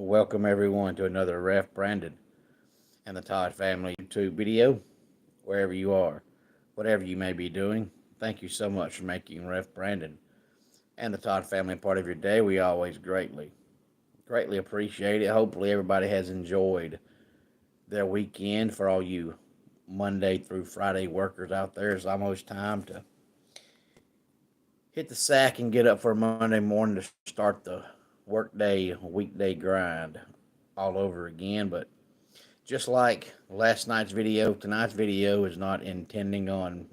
welcome everyone to another Ref Brandon and the Todd Family YouTube video. Wherever you are, whatever you may be doing, thank you so much for making Ref Brandon and the Todd Family part of your day. We always greatly appreciate it. Hopefully, everybody has enjoyed their weekend. For all you Monday through Friday workers out there, it's almost time to hit the sack and get up for a Monday morning to start the workday, weekday grind all over again. But just like last night's video, tonight's video is not intending on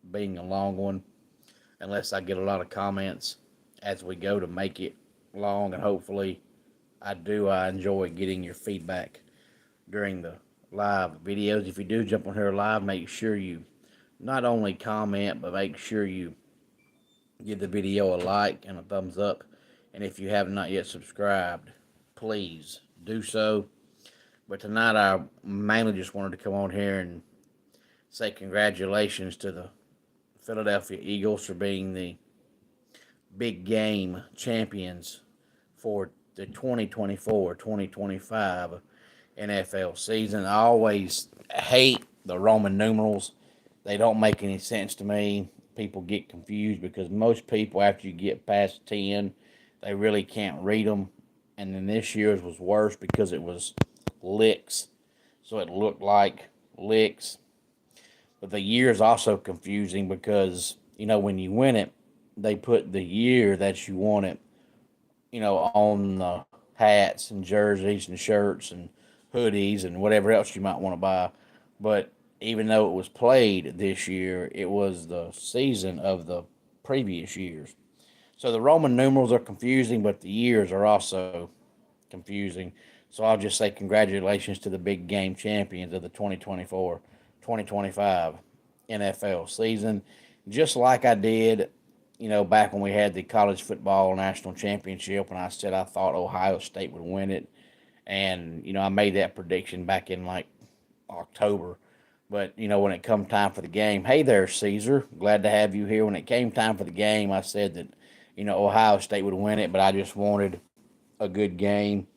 being a long one unless I get a lot of comments as we go to make it long. And hopefully, I enjoy getting your feedback during the live videos. If you do jump on here live, make sure you not only comment, but make sure you give the video a like and a thumbs up. And if you have not yet subscribed, please do so. But tonight I mainly just wanted to come on here and say congratulations to the Philadelphia Eagles for being the big game champions for the 2024-2025 NFL season. I always hate the Roman numerals. They don't make any sense to me. People get confused because most people, after you get past 10, they really can't read them. And then this year's was worse because it was licks. So it looked like licks. But the year is also confusing because, when you win it, they put the year that you won it, on the hats and jerseys and shirts and hoodies and whatever else you might want to buy. But even though it was played this year, it was the season of the previous years. So the Roman numerals are confusing, but the years are also confusing. So I'll just say congratulations to the big game champions of the 2024-2025 NFL season. Just like I did, back when we had the college football national championship, when I said I thought Ohio State would win it. And, I made that prediction back in like October. But, when it come time for the game, hey there, Caesar. Glad to have you here. When it came time for the game, I said that, Ohio State would win it, but I just wanted a good game.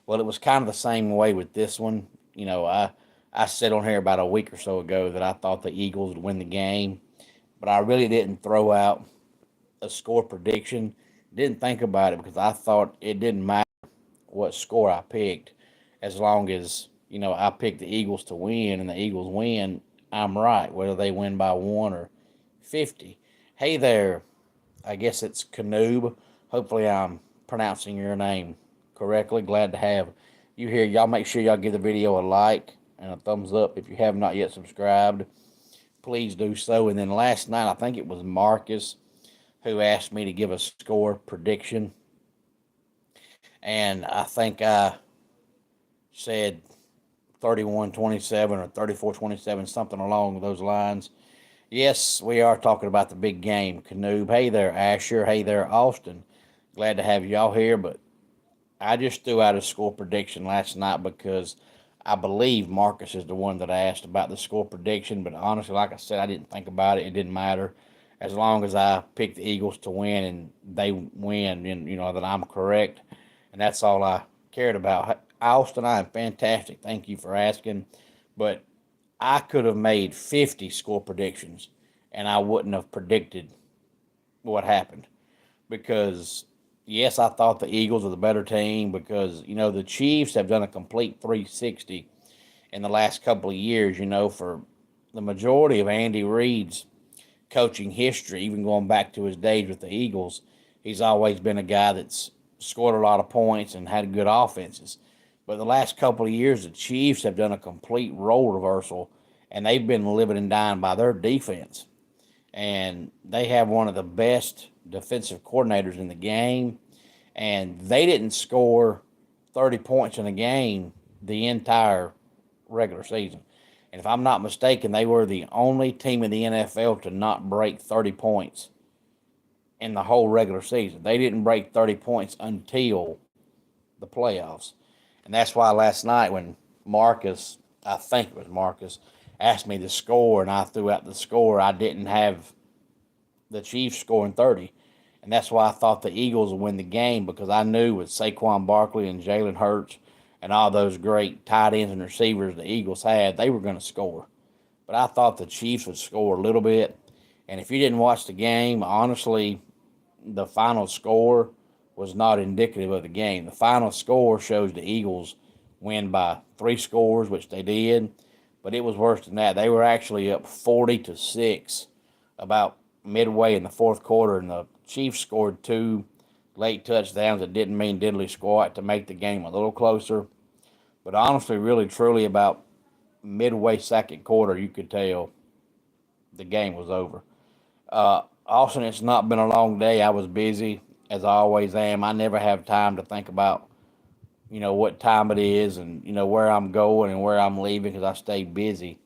Well, it was kind of the same way with this one. I said on here about a week or so ago that I thought the Eagles would win the game, but I really didn't throw out a score prediction. Didn't think about it because I thought it didn't matter what score I picked as long as, I picked the Eagles to win and the Eagles win, I'm right, whether they win by 1 or 50. Hey there, I guess it's Canoob. Hopefully I'm pronouncing your name correctly. Glad to have you here. Y'all make sure y'all give the video a like and a thumbs up. If you have not yet subscribed, please do so. And then last night, I think it was Marcus who asked me to give a score prediction. And I think I said 31-27 or 34-27, something along those lines. Yes, we are talking about the big game, Canoob. Hey there, Asher. Hey there, Austin. Glad to have y'all here, but I just threw out a score prediction last night because I believe Marcus is the one that asked about the score prediction, but honestly, like I said, I didn't think about it. It didn't matter. As long as I picked the Eagles to win and they win, and that I'm correct, and that's all I cared about. Austin, I am fantastic. Thank you for asking, but I could have made 50 score predictions, and I wouldn't have predicted what happened because, yes, I thought the Eagles were the better team because, the Chiefs have done a complete 360 in the last couple of years, for the majority of Andy Reid's coaching history, even going back to his days with the Eagles. He's always been a guy that's scored a lot of points and had good offenses. But the last couple of years, the Chiefs have done a complete role reversal, and they've been living and dying by their defense. And they have one of the best defensive coordinators in the game, and they didn't score 30 points in a game the entire regular season. And if I'm not mistaken, they were the only team in the NFL to not break 30 points in the whole regular season. They didn't break 30 points until the playoffs. And that's why last night when Marcus, I think it was Marcus, asked me the score and I threw out the score, I didn't have the Chiefs scoring 30. And that's why I thought the Eagles would win the game, because I knew with Saquon Barkley and Jalen Hurts and all those great tight ends and receivers the Eagles had, they were going to score. But I thought the Chiefs would score a little bit. And if you didn't watch the game, honestly, the final score was not indicative of the game. The final score shows the Eagles win by 3 scores, which they did, but it was worse than that. They were actually up 40-6 about midway in the fourth quarter, and the Chiefs scored 2 late touchdowns that didn't mean diddly squat to make the game a little closer. But honestly, really, truly, about midway second quarter, you could tell the game was over. Austin, it's not been a long day. I was busy, as I always am. I never have time to think about, what time it is and, where I'm going and where I'm leaving, because I stay busy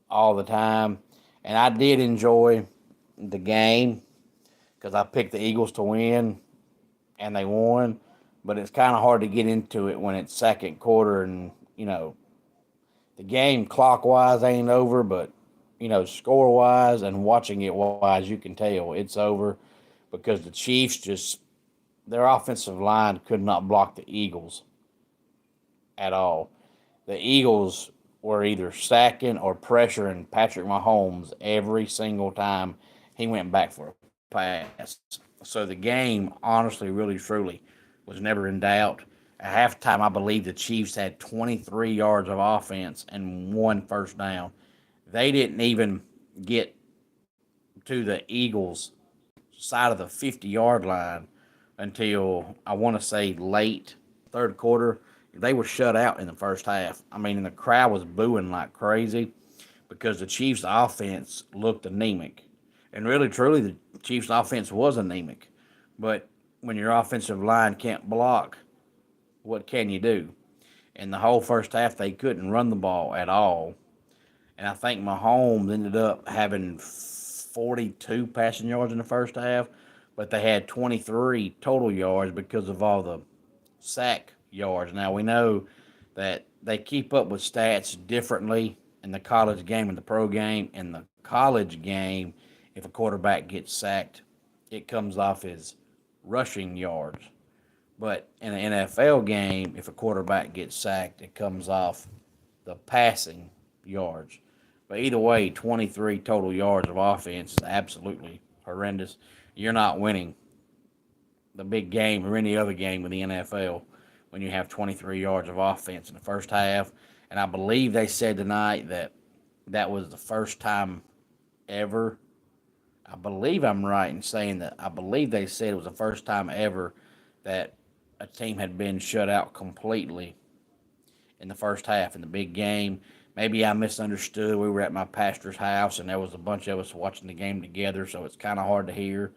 all the time. And I did enjoy the game because I picked the Eagles to win and they won. But it's kind of hard to get into it when it's second quarter and, the game clockwise ain't over, but, score wise and watching it wise, you can tell it's over because the Chiefs just, their offensive line could not block the Eagles at all. The Eagles were either sacking or pressuring Patrick Mahomes every single time he went back for a pass. So the game, honestly, really, truly, was never in doubt. At halftime, I believe the Chiefs had 23 yards of offense and 1 first down. They didn't even get to the Eagles' side of the 50-yard line until I want to say late third quarter. They were shut out in the first half. I mean, the crowd was booing like crazy because the Chiefs' offense looked anemic. And really, truly, the Chiefs' offense was anemic. But when your offensive line can't block, what can you do? And the whole first half, they couldn't run the ball at all. And I think Mahomes ended up having 42 passing yards in the first half, but they had 23 total yards because of all the sack yards. Now we know that they keep up with stats differently in the college game and the pro game. In the college game, if a quarterback gets sacked, it comes off as rushing yards. But in an NFL game, if a quarterback gets sacked, it comes off the passing yards. But either way, 23 total yards of offense is absolutely horrendous. You're not winning the big game or any other game in the NFL when you have 23 yards of offense in the first half. And I believe they said tonight that that was the first time ever. I believe I'm right in saying that. I believe they said it was the first time ever that a team had been shut out completely in the first half in the big game. Maybe I misunderstood. We were at my pastor's house and there was a bunch of us watching the game together, so it's kind of hard to hear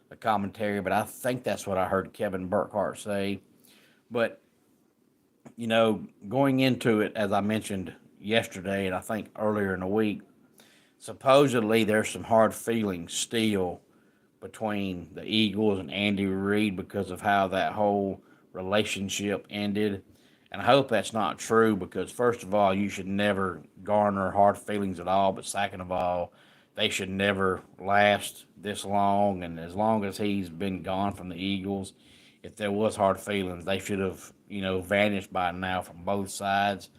the commentary, but I think that's what I heard Kevin Burkhardt say. But, going into it, as I mentioned yesterday and I think earlier in the week, supposedly there's some hard feelings still between the Eagles and Andy Reid because of how that whole relationship ended. And I hope that's not true because, first of all, you should never garner hard feelings at all. But second of all, they should never last this long. And as long as he's been gone from the Eagles, if there was hard feelings, they should have, vanished by now from both sides.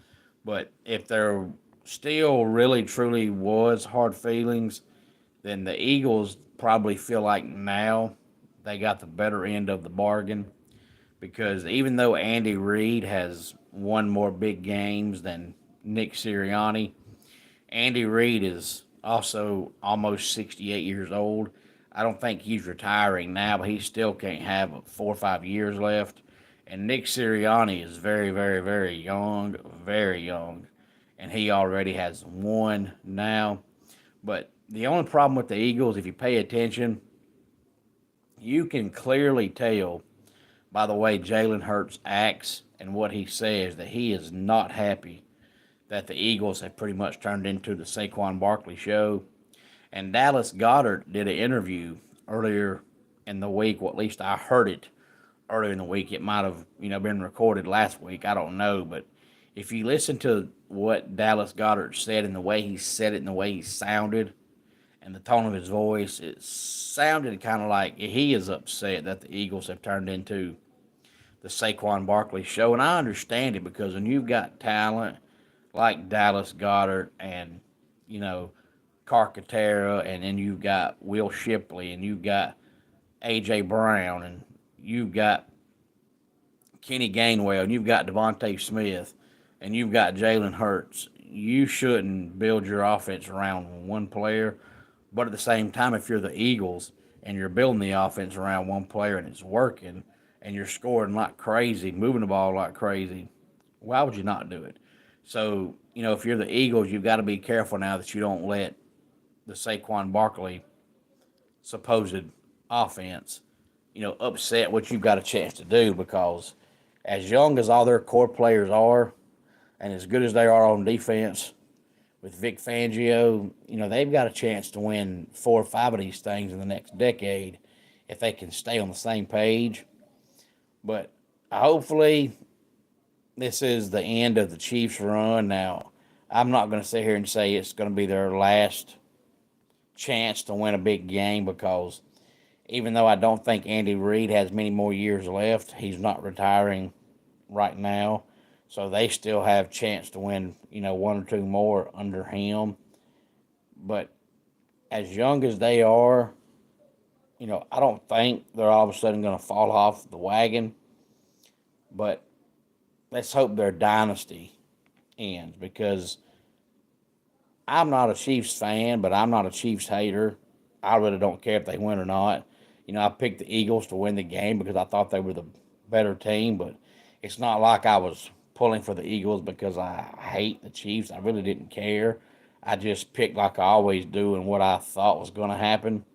But if there still really truly was hard feelings, then the Eagles probably feel like now they got the better end of the bargain because even though Andy Reid has won more big games than Nick Sirianni, Andy Reid is also almost 68 years old. I don't think he's retiring now, but he still can't have 4 or 5 years left. And Nick Sirianni is very, very, very young, and he already has one now. But the only problem with the Eagles, if you pay attention, you can clearly tell by the way Jalen Hurts acts and what he says that he is not happy that the Eagles have pretty much turned into the Saquon Barkley show. And Dallas Goedert did an interview earlier in the week, well, at least I heard it earlier in the week. It might have, been recorded last week. I don't know. But if you listen to what Dallas Goedert said and the way he said it and the way he sounded, and the tone of his voice, it sounded kind of like he is upset that the Eagles have turned into the Saquon Barkley show. And I understand it because when you've got talent like Dallas Goddard and, you know, Carcatera, and then you've got Will Shipley, and you've got A.J. Brown, and you've got Kenny Gainwell, and you've got Devontae Smith, and you've got Jalen Hurts. You shouldn't build your offense around one player. But at the same time, if you're the Eagles and you're building the offense around one player and it's working and you're scoring like crazy, moving the ball like crazy, why would you not do it? So, if you're the Eagles, you've got to be careful now that you don't let the Saquon Barkley supposed offense, upset what you've got a chance to do, because as young as all their core players are and as good as they are on defense with Vic Fangio, they've got a chance to win 4 or 5 of these things in the next decade if they can stay on the same page. But hopefully, this is the end of the Chiefs' run. Now, I'm not going to sit here and say it's going to be their last chance to win a big game, because even though I don't think Andy Reid has many more years left, he's not retiring right now. So they still have chance to win, 1 or 2 more under him. But as young as they are, I don't think they're all of a sudden going to fall off the wagon. But let's hope their dynasty ends, because I'm not a Chiefs fan, but I'm not a Chiefs hater. I really don't care if they win or not. I picked the Eagles to win the game because I thought they were the better team, but it's not like I was pulling for the Eagles because I hate the Chiefs. I really didn't care. I just picked like I always do and what I thought was going to happen.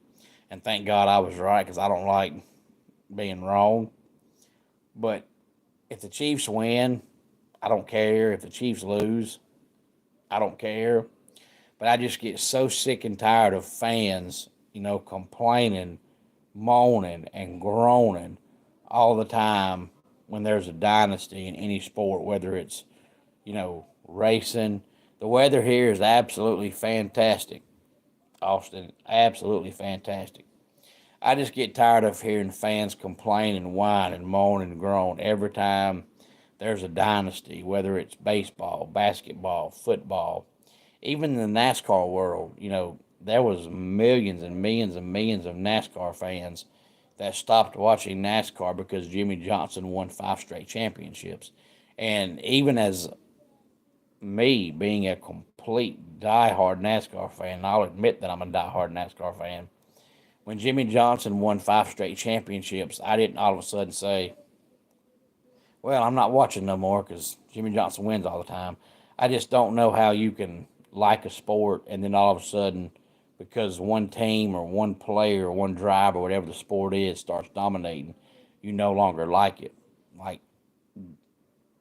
And thank God I was right, because I don't like being wrong. But if the Chiefs win, I don't care. If the Chiefs lose, I don't care. But I just get so sick and tired of fans, complaining, moaning, and groaning all the time when there's a dynasty in any sport, whether it's, racing. The weather here is absolutely fantastic, Austin. Absolutely fantastic. I just get tired of hearing fans complain and whine and moan and groan every time there's a dynasty, whether it's baseball, basketball, football, even in the NASCAR world. There was millions and millions and millions of NASCAR fans that stopped watching NASCAR because Jimmy Johnson won 5 straight championships. And even as me being a complete diehard NASCAR fan, and I'll admit that I'm a diehard NASCAR fan, when Jimmy Johnson won 5 straight championships, I didn't all of a sudden say, well, I'm not watching no more because Jimmy Johnson wins all the time. I just don't know how you can like a sport and then all of a sudden, because one team or one player or one driver or whatever the sport is starts dominating, you no longer like it. Like,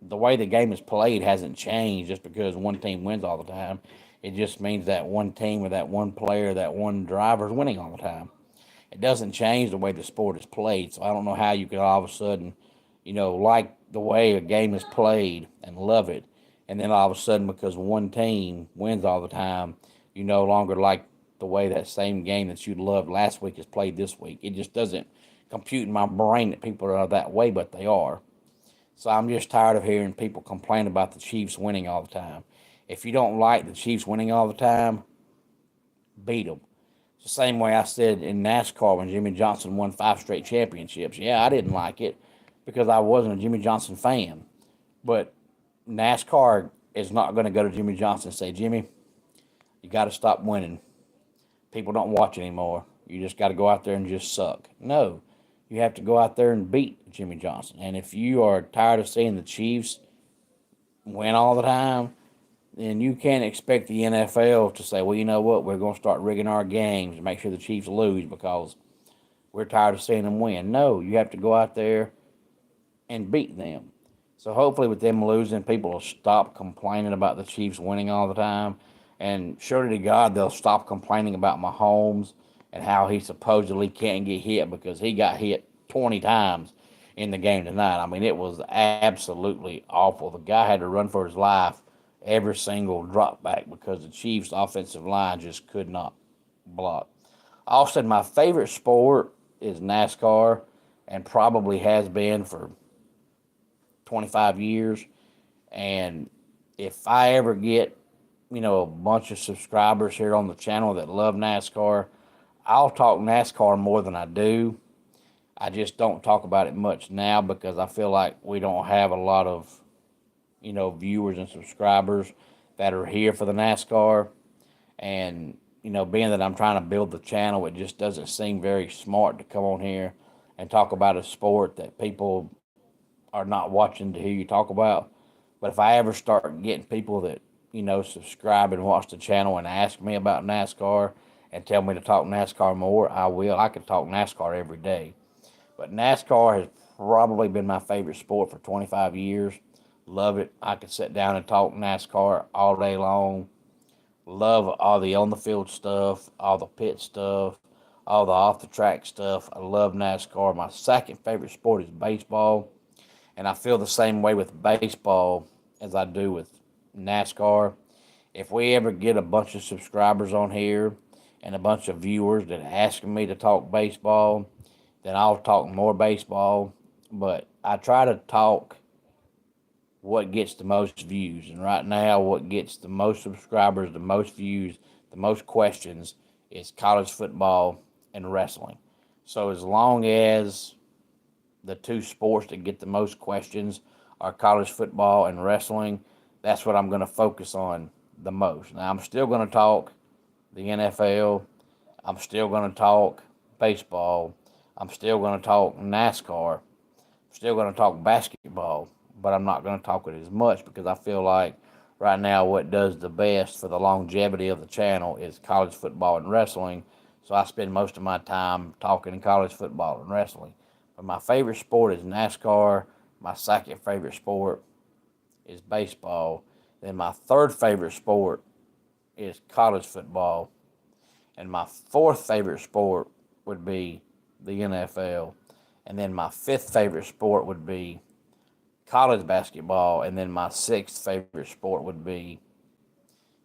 the way the game is played hasn't changed just because one team wins all the time. It just means that one team or that one player, that one driver is winning all the time. It doesn't change the way the sport is played. So I don't know how you could all of a sudden, like the way a game is played and love it, and then all of a sudden, because one team wins all the time, you no longer like the way that same game that you loved last week is played this week. It just doesn't compute in my brain that people are that way, but they are. So I'm just tired of hearing people complain about the Chiefs winning all the time. If you don't like the Chiefs winning all the time, beat them. It's the same way I said in NASCAR when Jimmy Johnson won 5 straight championships. Yeah, I didn't like it because I wasn't a Jimmy Johnson fan. But NASCAR is not going to go to Jimmy Johnson and say, Jimmy, you got to stop winning. People don't watch anymore. You just got to go out there and just suck. No, you have to go out there and beat Jimmy Johnson. And if you are tired of seeing the Chiefs win all the time, then you can't expect the NFL to say, well, you know what, we're going to start rigging our games and make sure the Chiefs lose because we're tired of seeing them win. No, you have to go out there and beat them. So hopefully with them losing, people will stop complaining about the Chiefs winning all the time. And surely to God, they'll stop complaining about Mahomes and how he supposedly can't get hit because he got hit 20 times in the game tonight. I mean, it was absolutely awful. The guy had to run for his life every single drop back because the Chiefs' offensive line just could not. block. Austin, my favorite sport is NASCAR and probably has been for 25 years. And if I ever get, a bunch of subscribers here on the channel that love NASCAR, I'll talk NASCAR more than I do. I just don't talk about it much now because I feel like we don't have a lot of, viewers and subscribers that are here for the NASCAR. And, being that I'm trying to build the channel, it just doesn't seem very smart to come on here and talk about a sport that people are not watching to hear you talk about. But if I ever start getting people that, subscribe and watch the channel and ask me about NASCAR and tell me to talk NASCAR more, I will. I could talk NASCAR every day. But NASCAR has probably been my favorite sport for 25 years. Love it. I could sit down and talk NASCAR all day long. Love all the on the field stuff, all the pit stuff, all the off the track stuff. I love NASCAR. My second favorite sport is baseball. And I feel the same way with baseball as I do with NASCAR. If we ever get a bunch of subscribers on here and a bunch of viewers that ask me to talk baseball, then I'll talk more baseball. But I try to talk what gets the most views. And right now, what gets the most subscribers, the most views, the most questions is college football and wrestling. So as long as the two sports that get the most questions are college football and wrestling, that's what I'm going to focus on the most. Now, I'm still going to talk the NFL. I'm still going to talk baseball. I'm still going to talk NASCAR. I'm still going to talk basketball, but I'm not going to talk it as much because I feel like right now what does the best for the longevity of the channel is college football and wrestling. So I spend most of my time talking college football and wrestling. But my favorite sport is NASCAR. My second favorite sport is baseball. Then my third favorite sport is college football. And my fourth favorite sport would be the NFL. And then my fifth favorite sport would be college basketball. And then my sixth favorite sport would be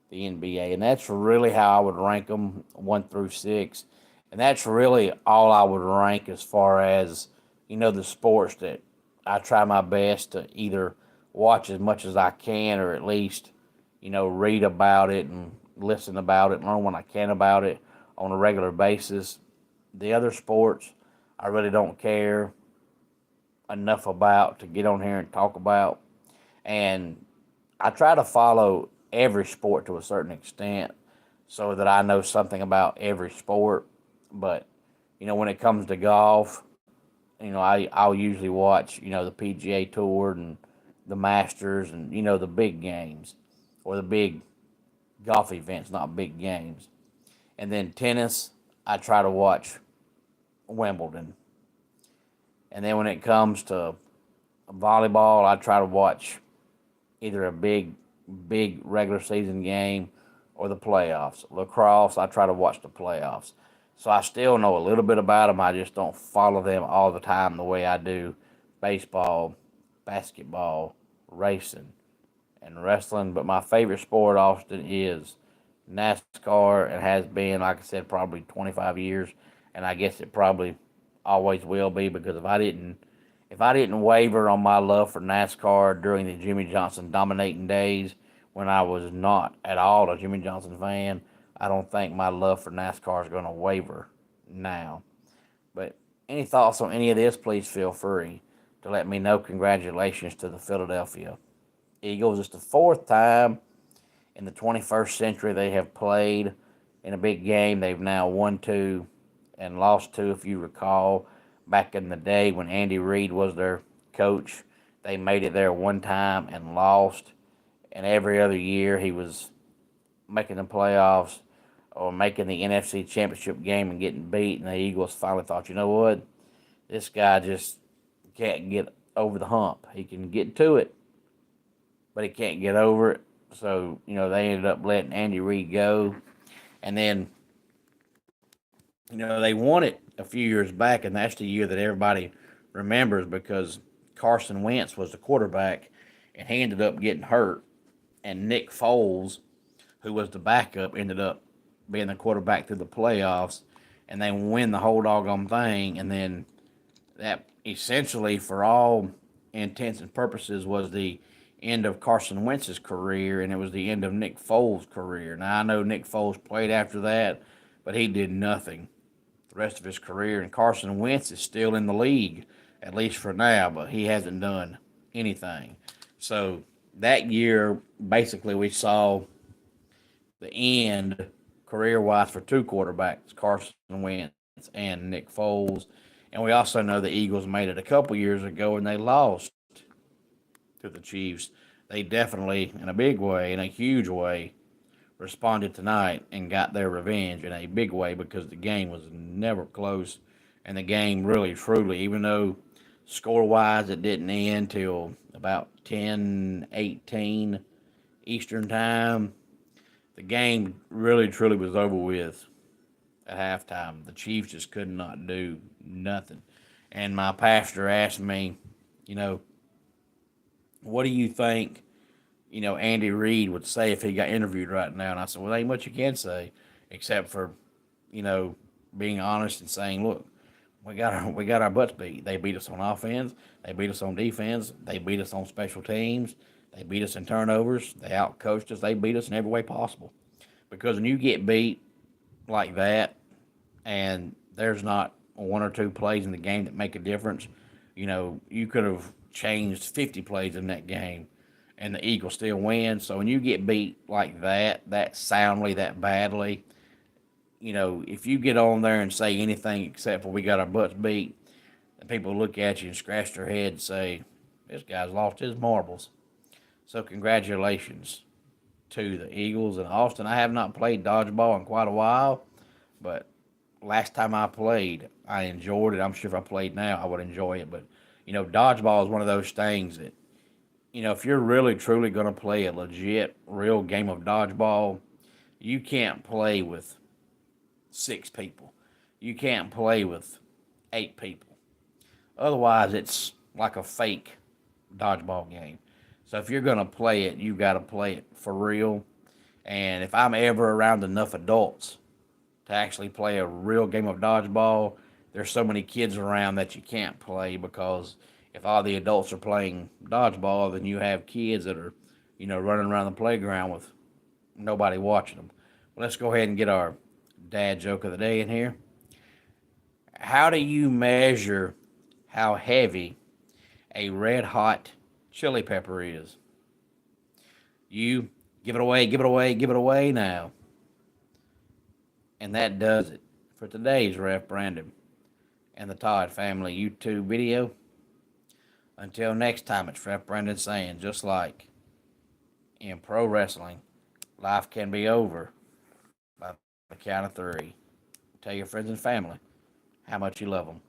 the NBA. And that's really how I would rank them 1 through 6. And that's really all I would rank as far as, the sports that I try my best to either watch as much as I can or at least, read about it and listen about it, learn what I can about it on a regular basis. The other sports, I really don't care enough about to get on here and talk about. And I try to follow every sport to a certain extent so that I know something about every sport. But, when it comes to golf, I'll usually watch, the PGA Tour and the Masters and, the big games or the big golf events, not big games. And then tennis, I try to watch Wimbledon. And then when it comes to volleyball, I try to watch either a big regular season game or the playoffs. Lacrosse, I try to watch the playoffs. So I still know a little bit about them. I just don't follow them all the time the way I do baseball, basketball, racing, and wrestling. But my favorite sport, Austin, is NASCAR. It has been, like I said, probably 25 years, and I guess it probably always will be because if I didn't waver on my love for NASCAR during the Jimmy Johnson dominating days when I was not at all a Jimmy Johnson fan, I don't think my love for NASCAR is going to waver now. But any thoughts on any of this, please feel free to let me know. Congratulations to the Philadelphia Eagles. It's the fourth time in the 21st century they have played in a big game. They've now won 2 and lost 2, if you recall. Back in the day when Andy Reid was their coach, they made it there one time and lost. And every other year he was making the playoffs or making the NFC Championship game and getting beat. And the Eagles finally thought, you know what? This guy just can't get over the hump. He can get to it, but he can't get over it. So, they ended up letting Andy Reid go. And then, they won it a few years back, and that's the year that everybody remembers because Carson Wentz was the quarterback, and he ended up getting hurt. And Nick Foles, who was the backup, ended up being the quarterback through the playoffs, and they win the whole doggone thing, and then that essentially, for all intents and purposes, was the end of Carson Wentz's career, and it was the end of Nick Foles' career. Now I know Nick Foles played after that, but he did nothing the rest of his career, and Carson Wentz is still in the league, at least for now, but he hasn't done anything. So that year, basically, we saw the end career wise for two quarterbacks, Carson Wentz and Nick Foles. And we also know the Eagles made it a couple years ago and they lost to the Chiefs. They definitely, in a big way, in a huge way, responded tonight and got their revenge in a big way because the game was never close. And the game really, truly, even though score wise it didn't end till about 10:18 Eastern Time, the game really, truly was over with at halftime. The Chiefs just could not do nothing. And my pastor asked me, you know, what do you think, Andy Reid would say if he got interviewed right now? And I said, well, there ain't much you can say except for, you know, being honest and saying, look, we got our butts beat. They beat us on offense. They beat us on defense. They beat us on special teams. They beat us in turnovers. They outcoached us. They beat us in every way possible. Because when you get beat like that, and there's not one or two plays in the game that make a difference, you could have changed 50 plays in that game, and the Eagles still win. So when you get beat like that soundly, that badly, if you get on there and say anything except for we got our butts beat, and people look at you and scratch their head and say, this guy's lost his marbles. So congratulations to the Eagles and Austin. I have not played dodgeball in quite a while, but last time I played, I enjoyed it. I'm sure if I played now, I would enjoy it. But, dodgeball is one of those things that, if you're really truly going to play a legit, real game of dodgeball, you can't play with 6 people. You can't play with 8 people. Otherwise, it's like a fake dodgeball game. So if you're going to play it, you got to play it for real. And if I'm ever around enough adults to actually play a real game of dodgeball, there's so many kids around that you can't play because if all the adults are playing dodgeball, then you have kids that are, running around the playground with nobody watching them. Well, let's go ahead and get our dad joke of the day in here. How do you measure how heavy a red hot chili pepper is? You give it away, give it away, give it away now. And that does it for today's Ref Brandon and the Todd Family YouTube video. Until next time, it's Ref Brandon saying, just like in pro wrestling, life can be over by the count of 3. Tell your friends and family how much you love them.